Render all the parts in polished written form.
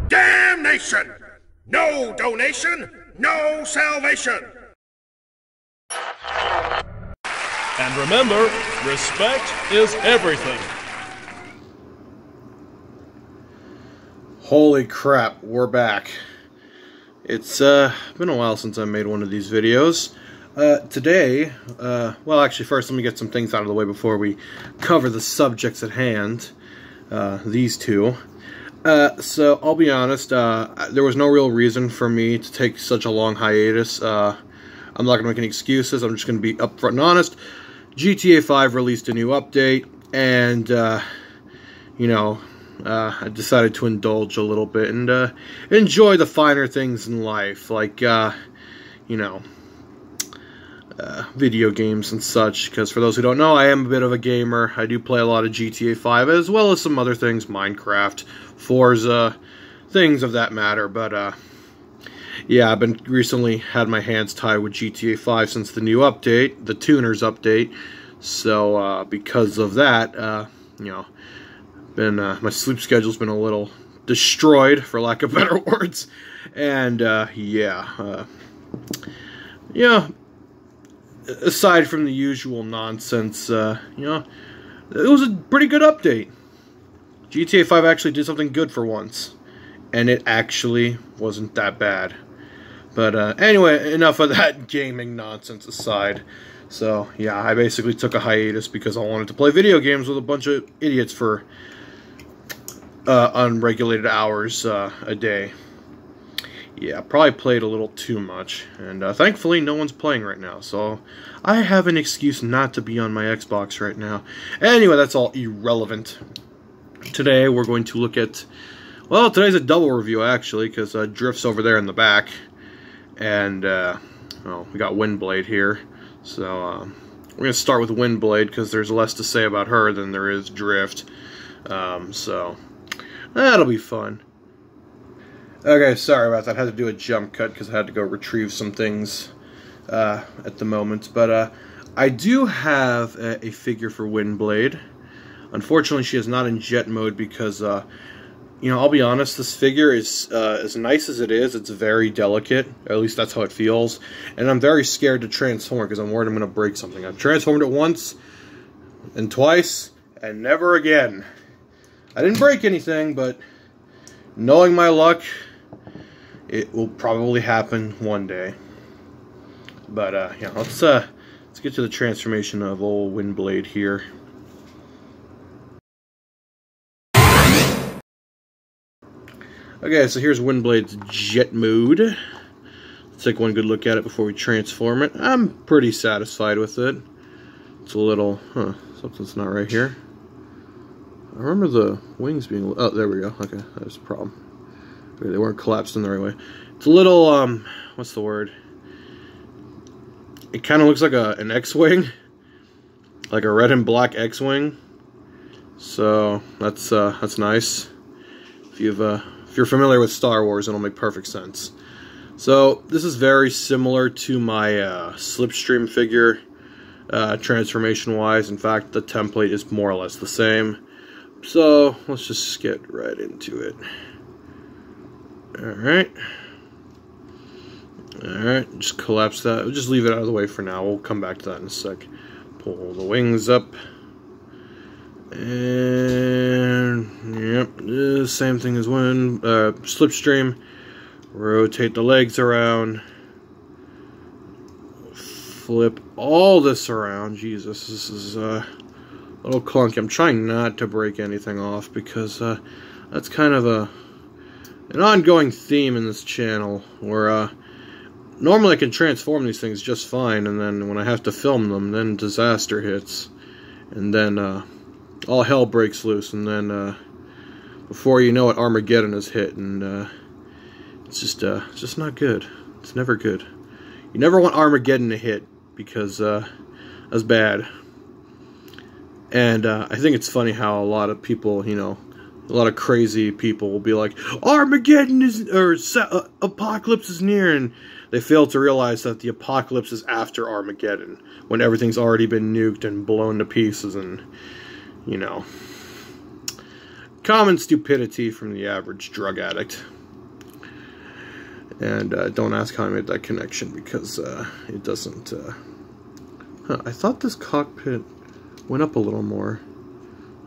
Damnation! No donation, no salvation! And remember, respect is everything. Holy crap, we're back. It's been a while since I made one of these videos. Today, well actually first let me get some things out of the way before we cover the subjects at hand. These two. So I'll be honest, there was no real reason for me to take such a long hiatus. I'm not going to make any excuses, I'm just going to be upfront and honest. GTA 5 released a new update, and, you know, I decided to indulge a little bit and enjoy the finer things in life, like, you know, video games and such, because for those who don't know, I am a bit of a gamer. I do play a lot of GTA 5, as well as some other things, Minecraft, Forza, things of that matter, but, yeah, I've been recently had my hands tied with GTA 5 since the new update, the Tuners update, so, because of that, you know, my sleep schedule's been a little destroyed, for lack of better words, and, yeah, aside from the usual nonsense, you know, it was a pretty good update. GTA 5 actually did something good for once, and it actually wasn't that bad. But, anyway, enough of that gaming nonsense aside. So, yeah, I basically took a hiatus because I wanted to play video games with a bunch of idiots for unregulated hours a day. Yeah, probably played a little too much, and thankfully no one's playing right now, so I have an excuse not to be on my Xbox right now. Anyway, that's all irrelevant. Today we're going to look at, well, today's a double review actually, because Drift's over there in the back, and well, we got Windblade here, so we're going to start with Windblade because there's less to say about her than there is Drift, so that'll be fun. Okay, sorry about that. I had to do a jump cut because I had to go retrieve some things at the moment. But I do have a figure for Windblade. Unfortunately, she is not in jet mode because, you know, I'll be honest, this figure is as nice as it is, it's very delicate. Or at least that's how it feels. And I'm very scared to transform because I'm worried I'm going to break something. I've transformed it once and twice and never again. I didn't break anything, but knowing my luck, it will probably happen one day. But yeah, let's get to the transformation of old Windblade here. Okay, so here's Windblade's jet mode. Let's take one good look at it before we transform it. I'm pretty satisfied with it. It's a little, something's not right here. I remember the wings being, oh, there we go. Okay, that's a problem. Okay, they weren't collapsed in the right way. It's a little, what's the word? It kind of looks like an X-Wing. Like a red and black X-Wing. So, that's nice. If you're familiar with Star Wars, it'll make perfect sense. So, this is very similar to my Slipstream figure, transformation-wise. In fact, the template is more or less the same. So, let's just get right into it. Alright. Alright, just collapse that. We'll just leave it out of the way for now. We'll come back to that in a sec. Pull the wings up. And, yep, same thing as when, Slipstream. Rotate the legs around. Flip all this around. Jesus, this is, a little clunky. I'm trying not to break anything off because that's kind of an ongoing theme in this channel where normally I can transform these things just fine, and then when I have to film them, then disaster hits, and then all hell breaks loose, and then before you know it, Armageddon is hit, and it's just not good. It's never good. You never want Armageddon to hit because that's bad. And I think it's funny how a lot of people, you know, A lot of crazy people will be like, Armageddon is, or apocalypse is near, and they fail to realize that the apocalypse is after Armageddon, when everything's already been nuked and blown to pieces, and, you know, common stupidity from the average drug addict. And don't ask how I made that connection, because it doesn't... I thought this cockpit went up a little more.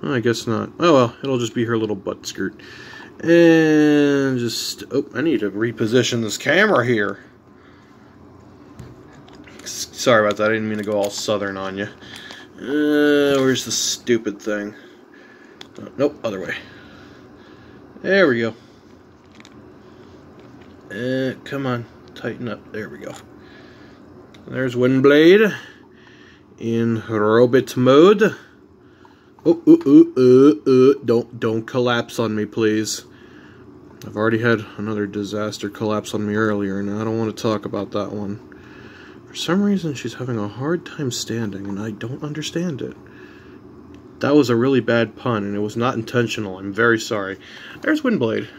I guess not. Oh well, it'll just be her little butt skirt. And just... Oh, I need to reposition this camera here. Sorry about that, I didn't mean to go all southern on you. Where's the stupid thing? Oh, nope, other way. There we go. Come on, tighten up. There we go. There's Windblade in robot mode. Don't collapse on me, please. I've already had another disaster collapse on me earlier, and I don't want to talk about that one. For some reason, she's having a hard time standing, and I don't understand it. That was a really bad pun, and it was not intentional. I'm very sorry. There's Windblade.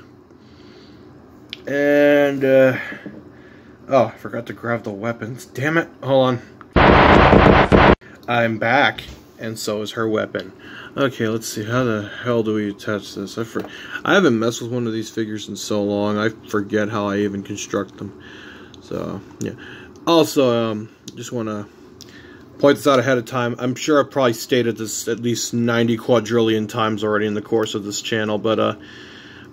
And, oh, I forgot to grab the weapons. Damn it. Hold on. I'm back, and so is her weapon. Okay, let's see. How the hell do we attach this? I haven't messed with one of these figures in so long. I forget how I even construct them. So, yeah. Also, just want to point this out ahead of time. I'm sure I've probably stated this at least 90 quadrillion times already in the course of this channel, but,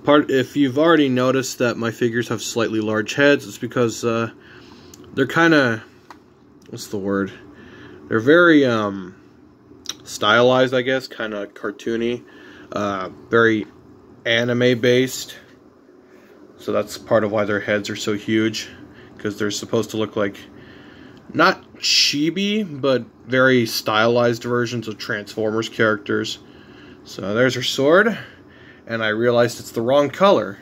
if you've already noticed that my figures have slightly large heads, it's because, they're kind of, what's the word? They're very, stylized, I guess, kind of cartoony, very anime-based, so that's part of why their heads are so huge, because they're supposed to look like, not chibi, but very stylized versions of Transformers characters. So there's her sword, and I realized it's the wrong color,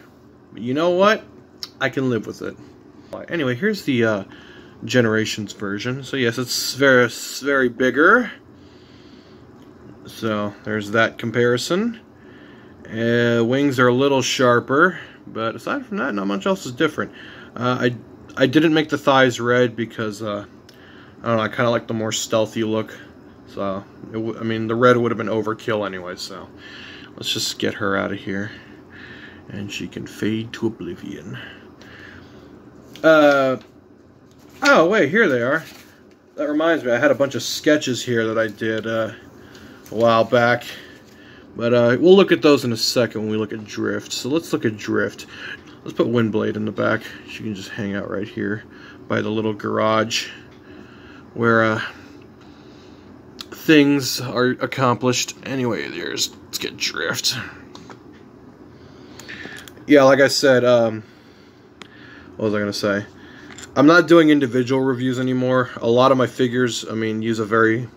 but you know what? I can live with it. Anyway, here's the Generations version. So yes, it's very bigger. So there's that comparison. Wings are a little sharper, but aside from that, not much else is different. I didn't make the thighs red because I don't know, I kind of like the more stealthy look. So I mean, the red would have been overkill anyway. So let's just get her out of here, and she can fade to oblivion. Oh wait, here they are. That reminds me, I had a bunch of sketches here that I did a while back, but we'll look at those in a second when we look at Drift. So let's look at Drift. Let's put Windblade in the back. She can just hang out right here by the little garage where things are accomplished. Anyway, let's get Drift. Yeah, like I said, what was I gonna say? I'm not doing individual reviews anymore. A lot of my figures, I mean, use a very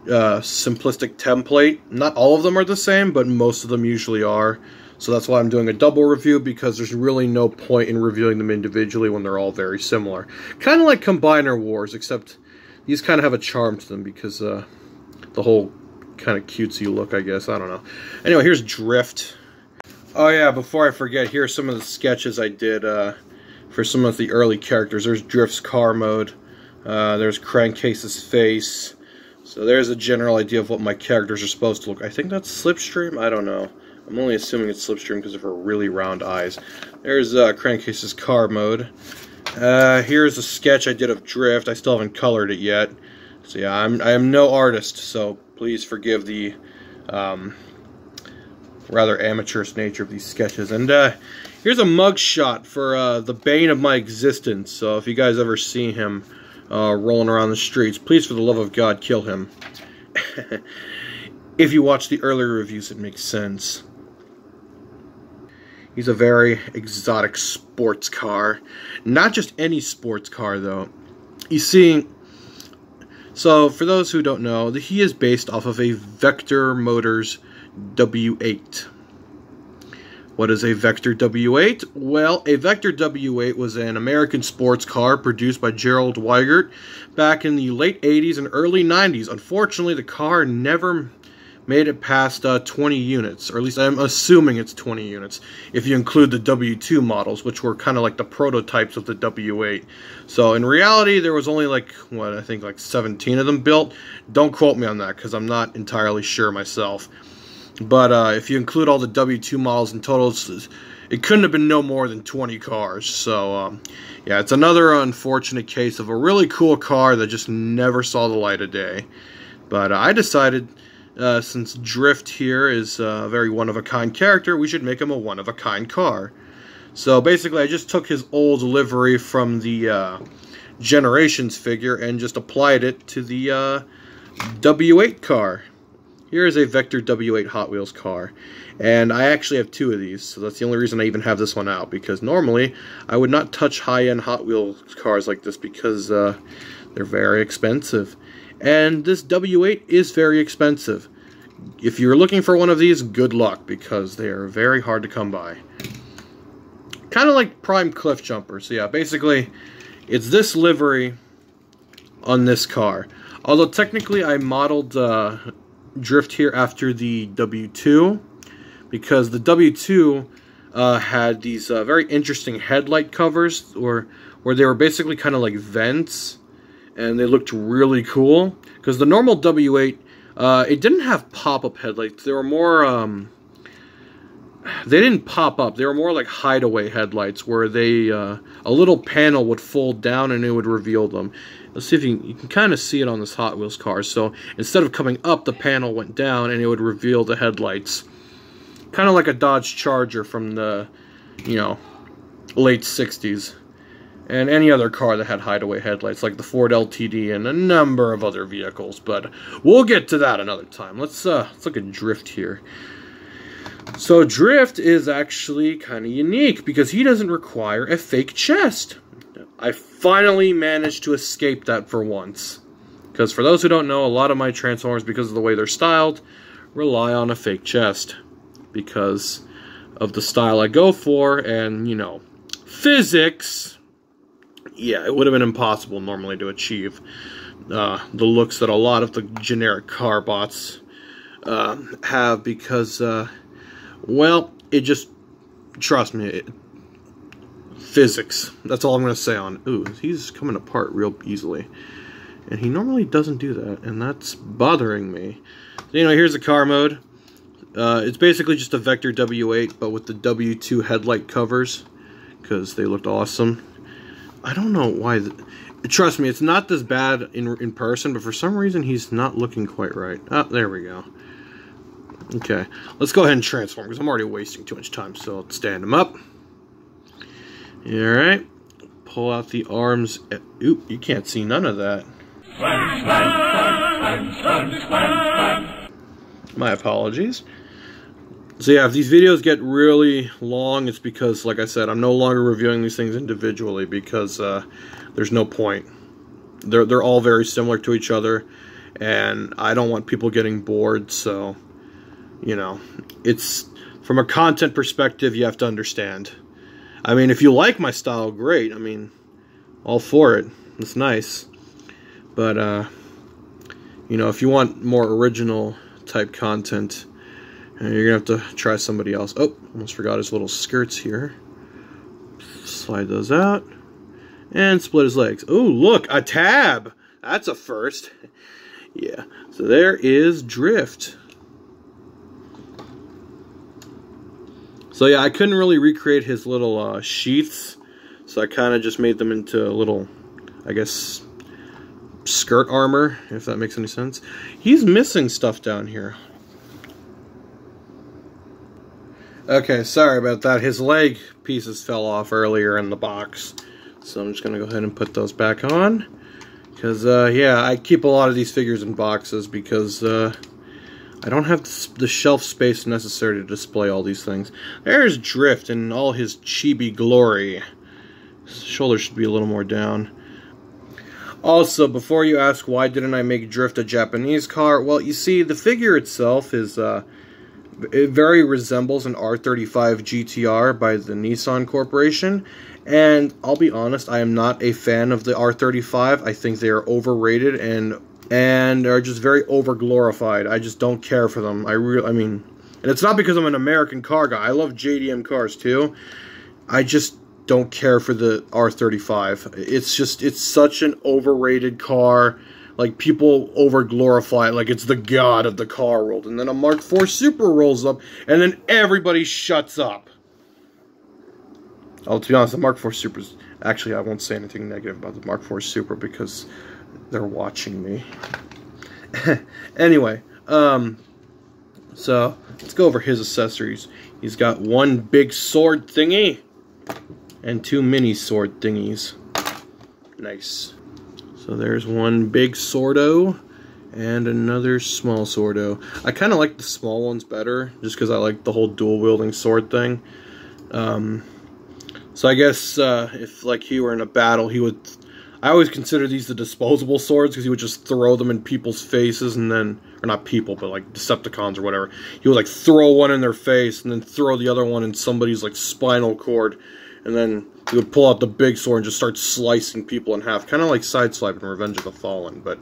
simplistic template. Not all of them are the same, but most of them usually are. So that's why I'm doing a double review, because there's really no point in reviewing them individually when they're all very similar. Kind of like Combiner Wars, except these kind of have a charm to them because the whole kind of cutesy look, I guess. I don't know. Anyway, here's Drift. Oh yeah, before I forget, here's some of the sketches I did for some of the early characters. There's Drift's car mode. There's Crankcase's face. So there's a general idea of what my characters are supposed to look. I think that's Slipstream. I don't know. I'm only assuming it's Slipstream because of her really round eyes. There's Crankcase's car mode. Here's a sketch I did of Drift. I still haven't colored it yet. So yeah, I am no artist, so please forgive the rather amateurish nature of these sketches. And here's a mugshot for the bane of my existence. So if you guys ever see him rolling around the streets, please, for the love of God, kill him. If you watch the earlier reviews, it makes sense. He's a very exotic sports car. Not just any sports car, though. You see, so for those who don't know, he is based off of a Vector Motors W8. What is a Vector W8? Well, a Vector W8 was an American sports car produced by Gerald Weigert back in the late 80s and early 90s. Unfortunately, the car never made it past 20 units, or at least I'm assuming it's 20 units, if you include the W2 models, which were kind of like the prototypes of the W8. So in reality, there was only like, what, I think like 17 of them built. Don't quote me on that, because I'm not entirely sure myself. But if you include all the W2 models in total, it couldn't have been no more than 20 cars. So, yeah, it's another unfortunate case of a really cool car that just never saw the light of day. But I decided, since Drift here is a very one-of-a-kind character, we should make him a one-of-a-kind car. So basically, I just took his old livery from the Generations figure and just applied it to the W8 car. Here is a Vector W8 Hot Wheels car. And I actually have 2 of these, so that's the only reason I even have this one out, because normally I would not touch high-end Hot Wheels cars like this because they're very expensive. And this W8 is very expensive. If you're looking for one of these, good luck, because they are very hard to come by. Kind of like Prime Cliff Jumper. So yeah, basically, it's this livery on this car. Although technically I modeled Drift here after the W2, because the W2 had these very interesting headlight covers, where they were basically kind of like vents, and they looked really cool. Because the normal W8, it didn't have pop-up headlights. They were more, they didn't pop up. They were more like hideaway headlights, where they, a little panel would fold down and it would reveal them. Let's see if you can kind of see it on this Hot Wheels car. So instead of coming up, the panel went down and it would reveal the headlights. Kind of like a Dodge Charger from the, you know, late 60s. And any other car that had hideaway headlights, like the Ford LTD and a number of other vehicles. But we'll get to that another time. Let's look at Drift here. So Drift is actually kind of unique because he doesn't require a fake chest. I finally managed to escape that for once. Because for those who don't know, a lot of my Transformers, because of the way they're styled, rely on a fake chest. Because of the style I go for, and, you know, physics. Yeah, it would have been impossible normally to achieve the looks that a lot of the generic car bots have, because, well, it just, trust me, physics. That's all I'm going to say on. Ooh, he's coming apart real easily. And he normally doesn't do that, and that's bothering me. So, you know, here's the car mode. It's basically just a Vector W8, but with the W2 headlight covers, because they looked awesome. I don't know why. Trust me, it's not this bad in person, but for some reason he's not looking quite right. Ah, there we go. Okay, let's go ahead and transform, because I'm already wasting too much time, so let's stand him up. Alright, pull out the arms. Oop, you can't see none of that. My apologies. So yeah, if these videos get really long, it's because, like I said, I'm no longer reviewing these things individually, because there's no point. They're all very similar to each other, and I don't want people getting bored, so, you know, it's, from a content perspective, you have to understand. I mean, if you like my style, great. I mean, all for it. It's nice. But, you know, if you want more original type content, you're going to have to try somebody else. Oh, almost forgot his little skirts here. Slide those out. And split his legs. Oh, look, a tab! That's a first. Yeah, so there is Drift. So yeah, I couldn't really recreate his little sheaths, so I kind of just made them into a little, I guess, skirt armor, if that makes any sense. He's missing stuff down here. Okay, sorry about that. His leg pieces fell off earlier in the box, so I'm just going to go ahead and put those back on. Because, yeah, I keep a lot of these figures in boxes because I don't have the shelf space necessary to display all these things. There's Drift in all his chibi glory. His shoulders should be a little more down. Also, before you ask why didn't I make Drift a Japanese car, well, you see, the figure itself is, it very resembles an R35 GTR by the Nissan Corporation, and I'll be honest, I am not a fan of the R35. I think they are overrated and and are just very over-glorified. I just don't care for them. I mean, and it's not because I'm an American car guy. I love JDM cars too. I just don't care for the R35. It's such an overrated car. Like, people over-glorify it like it's the god of the car world. And then a Mark IV Super rolls up, and then everybody shuts up. Oh, to be honest, the Mark IV Super's... Actually, I won't say anything negative about the Mark IV Super because they're watching me. Anyway, so let's go over his accessories. He's got one big sword thingy and two mini sword thingies. Nice. So there's one big swordo and another small swordo. I kind of like the small ones better, just because I like the whole dual wielding sword thing. So I guess if like he were in a battle, he would... I always consider these the disposable swords, because he would just throw them in people's faces, and then... Or not people, but like Decepticons or whatever. He would like throw one in their face, and then throw the other one in somebody's like spinal cord. And then he would pull out the big sword and just start slicing people in half. Kind of like Sideswipe in Revenge of the Fallen, but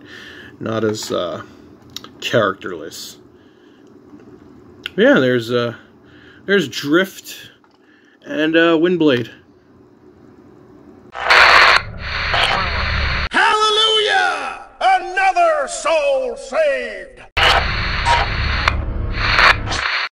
not as characterless. Yeah, there's Drift and Windblade. Hallelujah! Another soul saved!